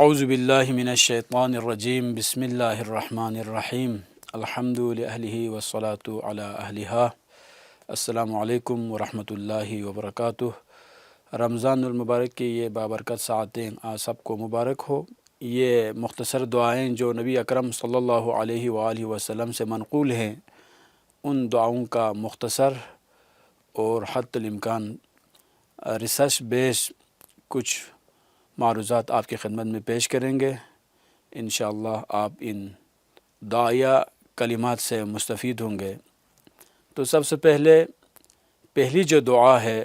اعوذ باللہ من الشیطان الرجیم بسم اللہ الرحمن الرحیم الحمد لأہلہ والصلاة علی اہلہا۔ السلام علیکم ورحمۃ اللہ وبرکاتہ۔ رمضان المبارک کی یہ بابرکت ساعتیں آپ سب کو مبارک ہو۔ یہ مختصر دعائیں جو نبی اکرم صلی اللہ علیہ وآلہ وسلم سے منقول ہیں، ان دعاؤں کا مختصر اور حد الامکان ریسرچ بیس کچھ معروضات آپ کی خدمت میں پیش کریں گے۔ انشاءاللہ آپ ان دعائیہ کلمات سے مستفید ہوں گے۔ تو سب سے پہلی جو دعا ہے،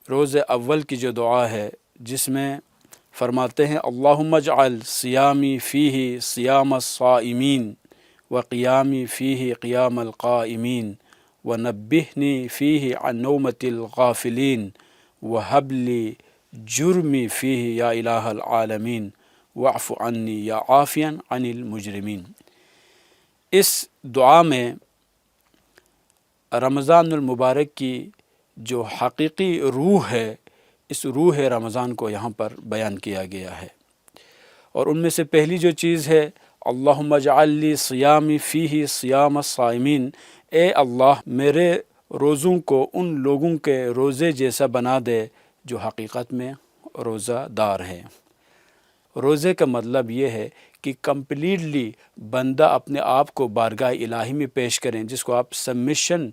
روز اول کی جو دعا ہے، جس میں فرماتے ہیں اللہم اجعل صیامی فیہ صیام الصائمین وقیامی فیہ قیام القائمین ونبہنی فیہ عن نومۃ الغافلین وہب لی جرمی فیہ یا الہ العالمین واعف عنی یا عافیا عن المجرمین۔ اس دعا میں رمضان المبارک کی جو حقیقی روح ہے، اس روح رمضان کو یہاں پر بیان کیا گیا ہے، اور ان میں سے پہلی جو چیز ہے اللہم اجعل لی صیامی فیہ صیام الصائمین، اے اللہ میرے روزوں کو ان لوگوں کے روزے جیسا بنا دے جو حقیقت میں روزہ دار ہیں۔ روزے کا مطلب یہ ہے کہ کمپلیٹلی بندہ اپنے آپ کو بارگاہ الہی میں پیش کریں، جس کو آپ سبمیشن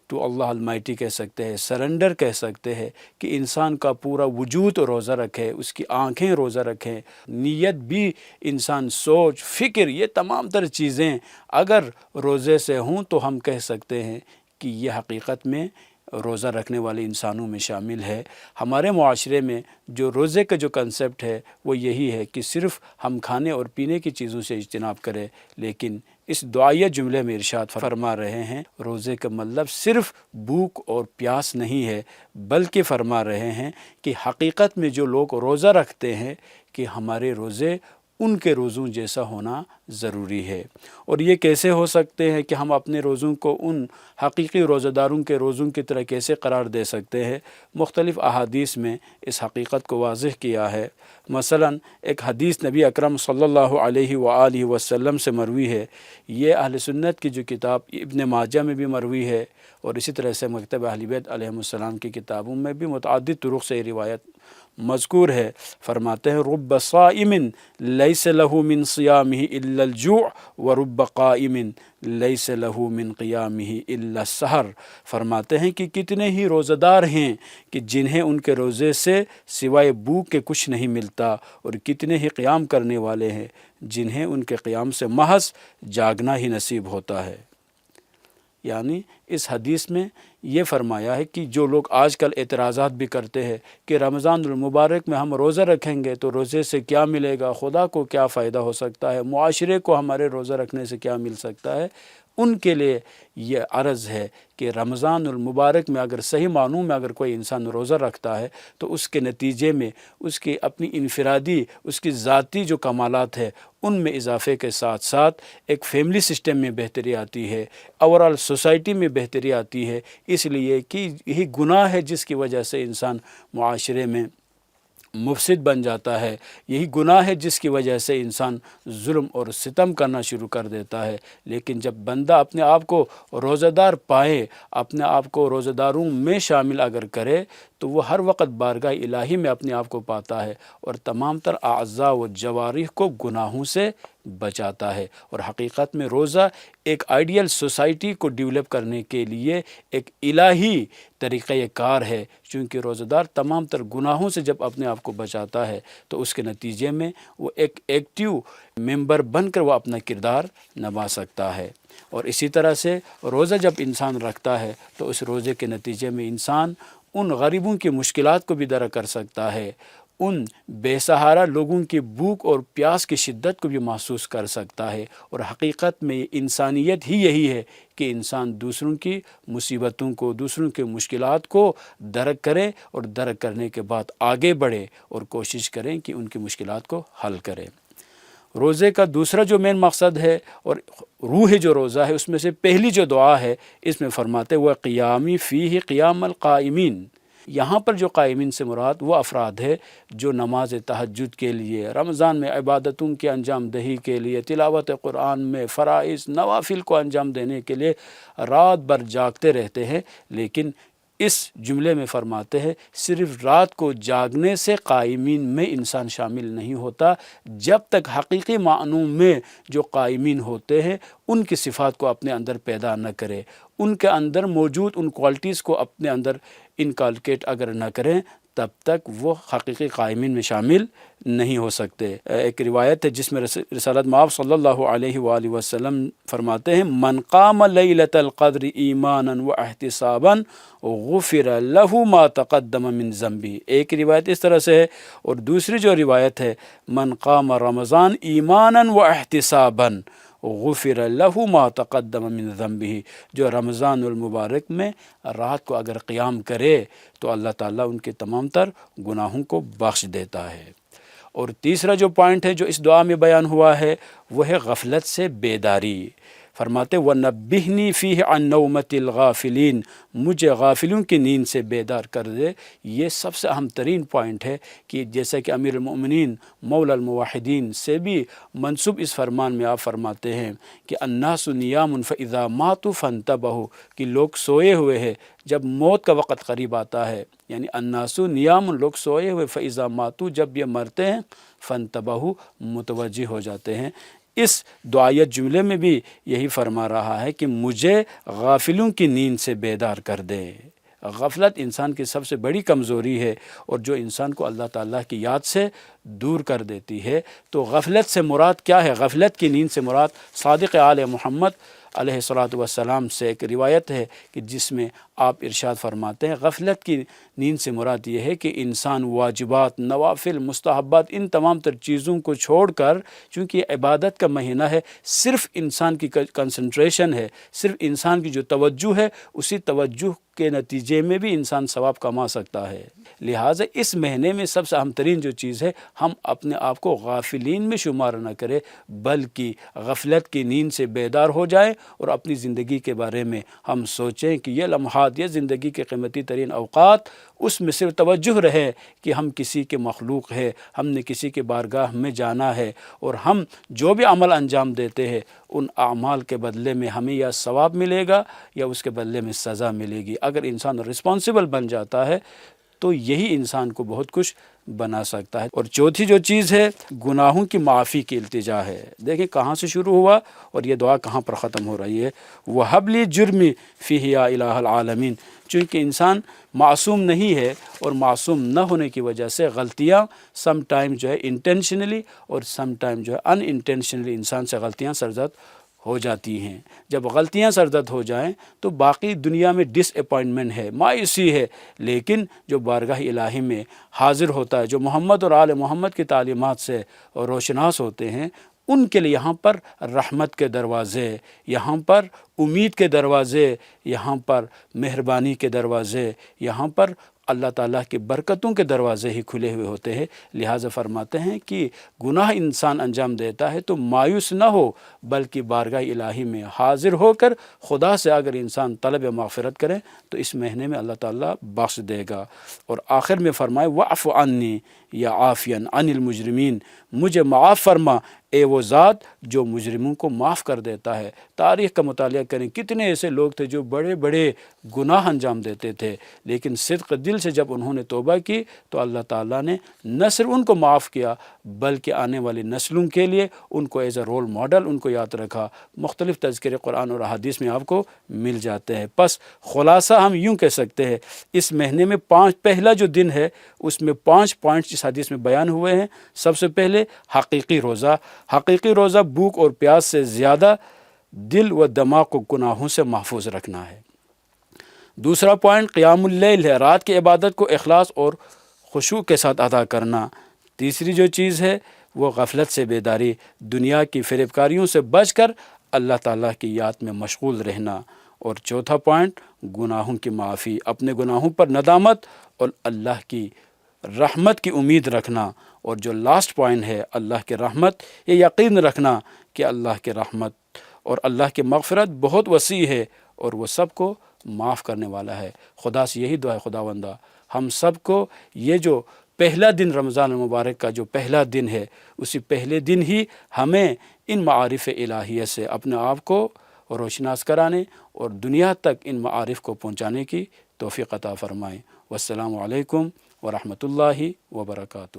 ٹو اللہ المائٹی کہہ سکتے ہیں، سرنڈر کہہ سکتے ہیں، کہ انسان کا پورا وجود روزہ رکھے، اس کی آنکھیں روزہ رکھیں، نیت بھی انسان، سوچ، فکر، یہ تمام تر چیزیں اگر روزے سے ہوں تو ہم کہہ سکتے ہیں کہ یہ حقیقت میں روزہ رکھنے والے انسانوں میں شامل ہے۔ ہمارے معاشرے میں جو روزے کا جو کنسپٹ ہے وہ یہی ہے کہ صرف ہم کھانے اور پینے کی چیزوں سے اجتناب کریں، لیکن اس دعائیہ جملے میں ارشاد فرما رہے ہیں روزے کا مطلب صرف بھوک اور پیاس نہیں ہے، بلکہ فرما رہے ہیں کہ حقیقت میں جو لوگ روزہ رکھتے ہیں کہ ہمارے روزے ان کے روزوں جیسا ہونا ضروری ہے۔ اور یہ کیسے ہو سکتے ہیں کہ ہم اپنے روزوں کو ان حقیقی روزہ داروں کے روزوں کی طرح کیسے قرار دے سکتے ہیں؟ مختلف احادیث میں اس حقیقت کو واضح کیا ہے۔ مثلا ایک حدیث نبی اکرم صلی اللہ علیہ وآلہ وسلم سے مروی ہے، یہ اہل سنت کی جو کتاب ابن ماجہ میں بھی مروی ہے، اور اسی طرح سے مکتب اہل بیت علیہم السلام کی کتابوں میں بھی متعدد طرق سے یہ روایت مذکور ہے۔ فرماتے ہیں رب صائم لیس لہ من صیامہ الا الجوع ورب قائم لیس لہ من قیامہ الا السحر۔ فرماتے ہیں کہ کتنے ہی روزہ دار ہیں کہ جنہیں ان کے روزے سے سوائے بھوک کے کچھ نہیں ملتا، اور کتنے ہی قیام کرنے والے ہیں جنہیں ان کے قیام سے محض جاگنا ہی نصیب ہوتا ہے۔ یعنی اس حدیث میں یہ فرمایا ہے کہ جو لوگ آج کل اعتراضات بھی کرتے ہیں کہ رمضان المبارک میں ہم روزہ رکھیں گے تو روزے سے کیا ملے گا، خدا کو کیا فائدہ ہو سکتا ہے، معاشرے کو ہمارے روزہ رکھنے سے کیا مل سکتا ہے، ان کے لیے یہ عرض ہے کہ رمضان المبارک میں اگر صحیح معنوں میں اگر کوئی انسان روزہ رکھتا ہے تو اس کے نتیجے میں اس کی اپنی انفرادی، اس کی ذاتی جو کمالات ہے ان میں اضافے کے ساتھ ساتھ ایک فیملی سسٹم میں بہتری آتی ہے، اوورآل سوسائٹی میں بہتری آتی ہے، اس لیے کہ یہی گناہ ہے جس کی وجہ سے انسان معاشرے میں مفسد بن جاتا ہے، یہی گناہ ہے جس کی وجہ سے انسان ظلم اور ستم کرنا شروع کر دیتا ہے۔ لیکن جب بندہ اپنے آپ کو روزہ دار پائے، اپنے آپ کو روزہ داروں میں شامل اگر کرے تو وہ ہر وقت بارگاہ الہی میں اپنے آپ کو پاتا ہے، اور تمام تر اعضاء و جوارح کو گناہوں سے بچاتا ہے۔ اور حقیقت میں روزہ ایک آئیڈیل سوسائٹی کو ڈیولپ کرنے کے لیے ایک الہی طریقہ کار ہے، چونکہ روزہ دار تمام تر گناہوں سے جب اپنے آپ کو بچاتا ہے تو اس کے نتیجے میں وہ ایک ایکٹیو ممبر بن کر وہ اپنا کردار نبھا سکتا ہے۔ اور اسی طرح سے روزہ جب انسان رکھتا ہے تو اس روزے کے نتیجے میں انسان ان غریبوں کی مشکلات کو بھی درک کر سکتا ہے، ان بے سہارا لوگوں کی بھوک اور پیاس کی شدت کو بھی محسوس کر سکتا ہے۔ اور حقیقت میں انسانیت ہی یہی ہے کہ انسان دوسروں کی مصیبتوں کو، دوسروں کی مشکلات کو درک کرے، اور درک کرنے کے بعد آگے بڑھے اور کوشش کریں کہ ان کی مشکلات کو حل کرے۔ روزے کا دوسرا جو مین مقصد ہے اور روح جو روزہ ہے، اس میں سے پہلی جو دعا ہے، اس میں فرماتے ہوئے قیامی فیہ قیام القائمین، یہاں پر جو قائمین سے مراد وہ افراد ہے جو نماز تہجد کے لیے، رمضان میں عبادتوں کے انجام دہی کے لیے، تلاوت قرآن میں فرائض نوافل کو انجام دینے کے لیے رات بھر جاگتے رہتے ہیں، لیکن اس جملے میں فرماتے ہیں صرف رات کو جاگنے سے قائمین میں انسان شامل نہیں ہوتا جب تک حقیقی معنوں میں جو قائمین ہوتے ہیں ان کی صفات کو اپنے اندر پیدا نہ کرے، ان کے اندر موجود ان کوالٹیز کو اپنے اندر انکالکیٹ اگر نہ کریں، تب تک وہ حقیقی قائمین میں شامل نہیں ہو سکتے۔ ایک روایت ہے جس میں رسالت مآب صلی اللہ علیہ وآلہ وسلم فرماتے ہیں من قام لیلۃ القدر ایمانا واحتسابا غفر له ما تقدم من ذنبه۔ ایک روایت اس طرح سے ہے، اور دوسری جو روایت ہے من قام رمضان ایمانا واحتسابا غفر له ما تقدم من ذنبه، جو رمضان المبارک میں رات کو اگر قیام کرے تو اللہ تعالیٰ ان کے تمام تر گناہوں کو بخش دیتا ہے۔ اور تیسرا جو پوائنٹ ہے جو اس دعا میں بیان ہوا ہے وہ ہے غفلت سے بیداری۔ فرماتے وَنَبِّهْنِي فِيهِ عَنْ نَوْمَةِ الْغَافِلِينَ، مجھے غافلوں کی نیند سے بیدار کر دے۔ یہ سب سے اہم ترین پوائنٹ ہے کہ جیسا کہ امیر المؤمنین مولا الموحدین سے بھی منسوب اس فرمان میں آپ فرماتے ہیں کہ الناس نیام فاذا ماتوا فانتبہوا، کہ لوگ سوئے ہوئے ہیں جب موت کا وقت قریب آتا ہے، یعنی الناس نیام، لوگ سوئے ہوئے، فاذا ماتوا، جب یہ مرتے ہیں، فانتبہوا، متوجہ ہو جاتے ہیں۔ اس دعائیت جملے میں بھی یہی فرما رہا ہے کہ مجھے غافلوں کی نیند سے بیدار کر دے۔ غفلت انسان کی سب سے بڑی کمزوری ہے اور جو انسان کو اللہ تعالیٰ کی یاد سے دور کر دیتی ہے۔ تو غفلت سے مراد کیا ہے؟ غفلت کی نیند سے مراد صادق آل محمد علیہ الصلاۃ والسلام سے ایک روایت ہے کہ جس میں آپ ارشاد فرماتے ہیں غفلت کی نیند سے مراد یہ ہے کہ انسان واجبات، نوافل، مستحبات، ان تمام تر چیزوں کو چھوڑ کر، چونکہ یہ عبادت کا مہینہ ہے، صرف انسان کی کنسنٹریشن ہے، صرف انسان کی جو توجہ ہے، اسی توجہ کے نتیجے میں بھی انسان ثواب کما سکتا ہے۔ لہٰذا اس مہینے میں سب سے اہم ترین جو چیز ہے، ہم اپنے آپ کو غافلین میں شمار نہ کریں، بلکہ غفلت کی نیند سے بیدار ہو جائیں اور اپنی زندگی کے بارے میں ہم سوچیں کہ یہ لمحات، یہ زندگی کے قیمتی ترین اوقات، اس میں صرف توجہ رہے کہ ہم کسی کے مخلوق ہے، ہم نے کسی کے بارگاہ میں جانا ہے، اور ہم جو بھی عمل انجام دیتے ہیں ان اعمال کے بدلے میں ہمیں یا ثواب ملے گا یا اس کے بدلے میں سزا ملے گی۔ اگر انسان رسپانسبل بن جاتا ہے تو یہی انسان کو بہت کچھ بنا سکتا ہے۔ اور چوتھی جو چیز ہے گناہوں کی معافی کی التجا ہے۔ دیکھیں کہاں سے شروع ہوا اور یہ دعا کہاں پر ختم ہو رہی ہے، وَهَبْ لِي جُرْمِي فِيهِ يَا إِلَٰهَ الْعَالَمِينَ۔ چونکہ انسان معصوم نہیں ہے اور معصوم نہ ہونے کی وجہ سے غلطیاں سم ٹائم جو ہے انٹینشنلی اور سم ٹائم جو ہے ان انٹینشنلی انسان سے غلطیاں سرزد ہو جاتی ہیں۔ جب غلطیاں سرزد ہو جائیں تو باقی دنیا میں ڈس اپوائنٹمنٹ ہے، مایوسی ہے، لیکن جو بارگاہ الہی میں حاضر ہوتا ہے، جو محمد اور آل محمد کی تعلیمات سے روشناس ہوتے ہیں، ان کے لیے یہاں پر رحمت کے دروازے، یہاں پر امید کے دروازے، یہاں پر مہربانی کے دروازے، یہاں پر اللہ تعالیٰ کی برکتوں کے دروازے ہی کھلے ہوئے ہوتے ہیں۔ لہٰذا فرماتے ہیں کہ گناہ انسان انجام دیتا ہے تو مایوس نہ ہو، بلکہ بارگاہ الہی میں حاضر ہو کر خدا سے اگر انسان طلب مغفرت کرے تو اس مہینے میں اللہ تعالیٰ بخش دے گا۔ اور آخر میں فرمائے وَاعْفُ عَنِّی یا عَافِيًا عَنِ الْمُجْرِمِينَ، مجھے معاف فرما اے وہ ذات جو مجرموں کو معاف کر دیتا ہے۔ تاریخ کا مطالعہ کریں، کتنے ایسے لوگ تھے جو بڑے بڑے گناہ انجام دیتے تھے، لیکن صدق دل سے جب انہوں نے توبہ کی تو اللہ تعالیٰ نے نہ صرف ان کو معاف کیا بلکہ آنے والی نسلوں کے لیے ان کو ایز اے رول ماڈل ان کو یاد رکھا۔ مختلف تذکرے قرآن اور احادیث میں آپ کو مل جاتے ہیں۔ پس خلاصہ ہم یوں کہہ سکتے ہیں اس مہینے میں پہلا جو دن ہے اس میں 5 پوائنٹس اس حدیث میں بیان ہوئے ہیں۔ سب سے پہلے حقیقی روزہ، حقیقی روزہ بھوک اور پیاس سے زیادہ دل و دماغ کو گناہوں سے محفوظ رکھنا ہے۔ دوسرا پوائنٹ قیام اللیل ہے، رات کی عبادت کو اخلاص اور خشوع کے ساتھ ادا کرنا۔ تیسری جو چیز ہے وہ غفلت سے بیداری، دنیا کی فریب کاریوں سے بچ کر اللہ تعالیٰ کی یاد میں مشغول رہنا۔ اور چوتھا پوائنٹ گناہوں کی معافی، اپنے گناہوں پر ندامت اور اللہ کی رحمت کی امید رکھنا۔ اور جو لاسٹ پوائنٹ ہے اللہ کی رحمت، یہ یقین رکھنا کہ اللہ کی رحمت اور اللہ کی مغفرت بہت وسیع ہے اور وہ سب کو معاف کرنے والا ہے۔ خدا سے یہی دعا ہے خداوندہ ہم سب کو یہ جو پہلا دن رمضان المبارک کا جو پہلا دن ہے، اسی پہلے دن ہی ہمیں ان معارف الہیہ سے اپنے آپ کو روشناس کرانے اور دنیا تک ان معارف کو پہنچانے کی توفیق عطا فرمائیں۔ والسلام علیکم ورحمۃ اللہ وبرکاتہ۔